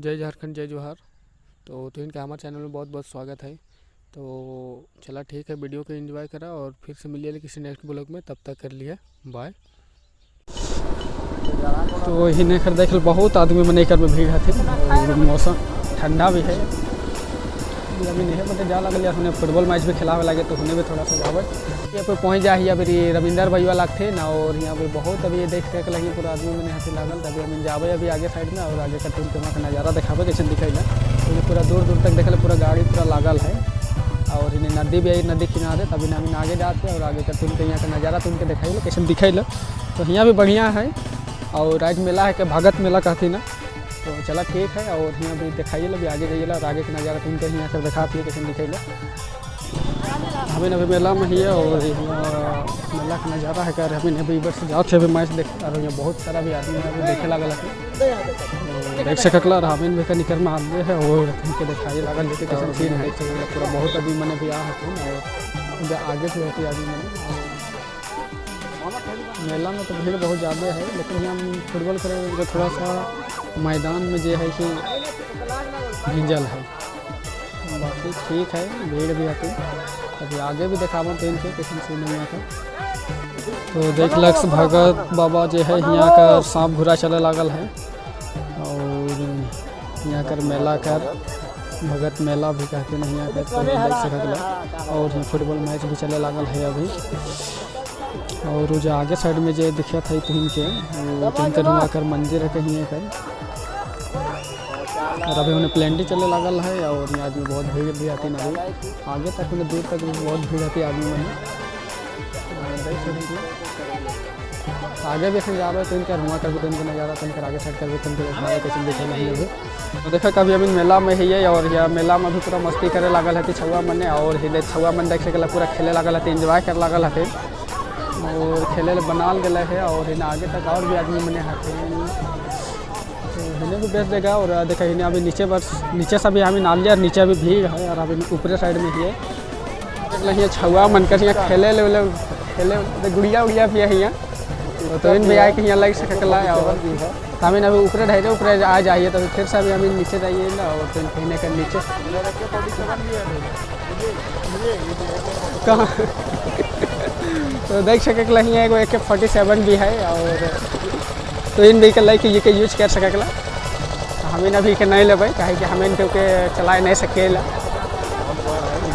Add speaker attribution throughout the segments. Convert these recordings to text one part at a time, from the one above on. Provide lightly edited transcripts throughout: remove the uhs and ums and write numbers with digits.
Speaker 1: जय झारखंड जय जोहार। तो इनका हमारे चैनल में बहुत बहुत स्वागत है। तो चला ठीक है, वीडियो को एंजॉय करा और फिर से मिलिए किसी नेक्स्ट ब्लॉग में। तब तक कर लिए बाय। तो इन्हें कर देख बहुत आदमी मने कर में भीड़ है, मौसम ठंडा भी है। अभी नहीं मतलब जा लगे हमने फुटबॉल मैच भी खिलावे लगे तो उन्हें भी थोड़ा सा जावे यहाँ पे पहुँच जा। अभी रविंदर भैया लगते ना और यहाँ पे बहुत अभी देख देख लगी पूरा आदमी मैंने हंसी लागल। तभी हम जावे अभी आगे साइड में और आगे का टीम के वहाँ का नज़ारा दिखावे कैसे दिखेगा। तो पूरा दूर दूर तक देखे पूरा गाड़ी पूरा लागल है और इन्हें नदी भी आई, नदी किनारे। तभी हम आगे जाते और आगे का टीम के यहाँ का नज़ारा तुम के दिखाई कैसे दिखेला। तो यहाँ भी बढ़िया है और राज मेला है कि भगत मेला कहती ना। तो चला ठीक है और यहाँ भी दिखाइए अभी आगे जाइए और आगे का नज़ारा तुम कहीं यहाँ कर दिखाती है कैसे दिखेला। हमें अभी मेला में ही है और मेला का नज़ारा है कर हमें अभी बस जाते अभी मैच देख और यहाँ बहुत सारा भी आदमी अभी देखे लगा है देख सकला। हमें भी कहीं कर में आदमी है और उनके दिखाइए लगा लेते कैसे सीन है पूरा बहुत अभी मैंने भी आ और आगे भी होती आदमी मैंने मेला में तो भीड़ बहुत ज़्यादा है। लेकिन हम फुटबॉल करेंगे थोड़ा सा मैदान में जो है कि भिंजल है, बाकी ठीक है भीड़ भी आती। अभी आगे भी दिखावा ट्रेन के किसी से नहीं आता। तो देख लक्ष्य भगत बाबा जो है यहाँ का सांप घुरा चले लागल है और यहाँ कर मेला कर भगत मेला भी कहते हैं यहाँ का। तो देख सकला और यहाँ फुटबॉल मैच भी चले लागल है अभी। और जो आगे साइड में जो दिखा था तीन के वहाँ कर मंदिर है कहीं कर और अभी उन्हें प्लेंटी चले लागल है और यहाँ आदमी बहुत भीड़ भी आती ना। अभी आगे तक उन्हें दूर तक बहुत भीड़ आती आदमी मैंने आगे भी जा रहे तो इनका हुआ कर भी इनका नज़ारा तो इनका आगे साइड कर भी कैसे दिखे। तो देखा कभी अभी मेला में ही है और यह मेला में भी पूरा मस्ती करे लागल है छुआ मन और हिले छुआ मन देख सकला पूरा खेले लागल है इंजॉय कर लागल है और खेले बनाल गए है और इन्हें आगे तक और भी आदमी मैंने हाथे तो इन्हें भी बेच देगा। और देखा इन्हें अभी नीचे बस नीचे से भी हमें नालिया नीचे भी भीड़ है और अभी ऊपरे साइड में ही है यहाँ छुआ मन कर यहाँ खेले गुड़िया उड़िया भी है यहाँ। तो इन भी आए कि यहाँ लग सकला और हमें अभी ऊपरे ढाई ऊपरे आ जाइए तो फिर से अभी हमें नीचे जाइए ना और तो कहीं कर नीचे कहाँ तो देख सकला यहाँ एगो AK-47 भी है और तो इन भी लाइक ये के यूज कर सकला। हमें अभी के नहीं लेबै कहे कि हमें के चलाए नहीं सकेला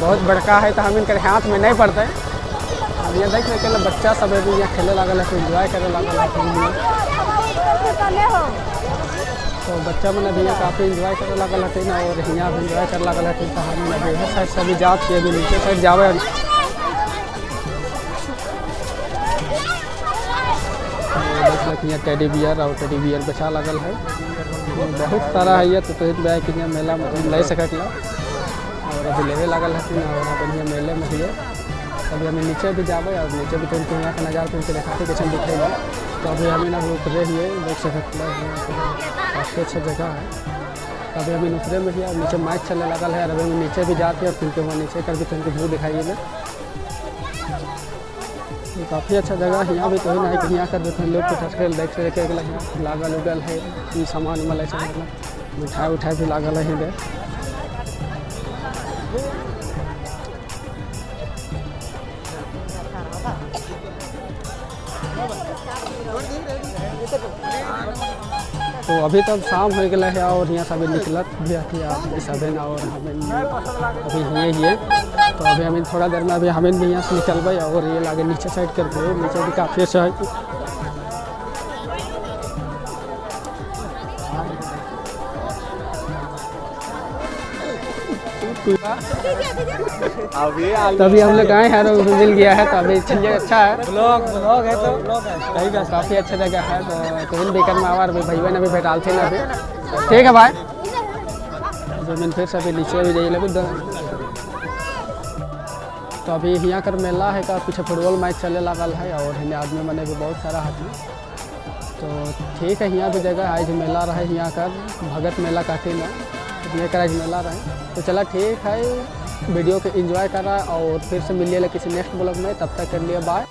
Speaker 1: बहुत बड़का है तो हम इनके हाथ में नहीं पड़ते। अब यहाँ देख सकला बच्चा सब भी यहाँ खेले लागल है इंजॉय करे लागल है। तो बच्चा मैंने भी यहाँ काफ़ी इंजॉय करे लागल है और यहाँ भी इंजॉय कर लागल है। तो हम अभी साइड से भी जात के अभी नीचे साइड जावे यहाँ टेडी बियर और टेडी बियर बेचा लागल है बहुत सारा है। तो यहाँ कि यहाँ मेला में ले सकला और अभी लेवे लागल है और अभी यहाँ मेले में है। अभी हमें नीचे भी जावे और नीचे भी तो यहाँ का नज़ारा तो दिखाते कैसे दिखेगा। तो अभी हमें ना ऊपरे ही देख सकला काफ़ी अच्छा जगह है। अभी हमें ऊपरे में ही और नीचे मैच चलने लगल है और अभी नीचे भी जाते हैं और फिर वहाँ नीचे कर भी तुमको व्यू दिखाइए ना। तो काफ़ी अच्छा जगह है यहाँ भी तो है कि यहाँ कर देते लोग कुछ देख सके लागल उगल है ये सामान उमल ऐसे मिठाई उठाई भी लागल है इधर। तो अभी तक शाम हो गया है और यहाँ सब निकलत भी आती है सब और हमें अभी ये तो अभी हमें थोड़ा देर में अभी हमें भी यहाँ से निकलबै और ये लागे नीचे साइड करके नीचे भी काफ़ी अच्छा है। तभी हम लोग आए हैं मिल गया है तो अभी चलिए अच्छा है ब्लॉग है तो काफ़ी अच्छा जगह है। तो इन बेकर में आवार भैया ने भी बैठाल थे ना अभी ठीक है भाई। जमीन फिर से अभी नीचे भी जाइए लगे तो अभी यहाँ कर मेला है का पीछे फुटबॉल मैच चले लागल है और इन्हें आदमी मैंने भी बहुत सारा हाथी। तो ठीक है यहाँ भी जगह आज मेला रहे यहाँ कर भगत मेला कहते ना ये कर आज मेला रहे। तो चला ठीक है वीडियो को एंजॉय करा और फिर से मिलिए किसी नेक्स्ट ब्लॉग में। तब तक कर लिए बाय।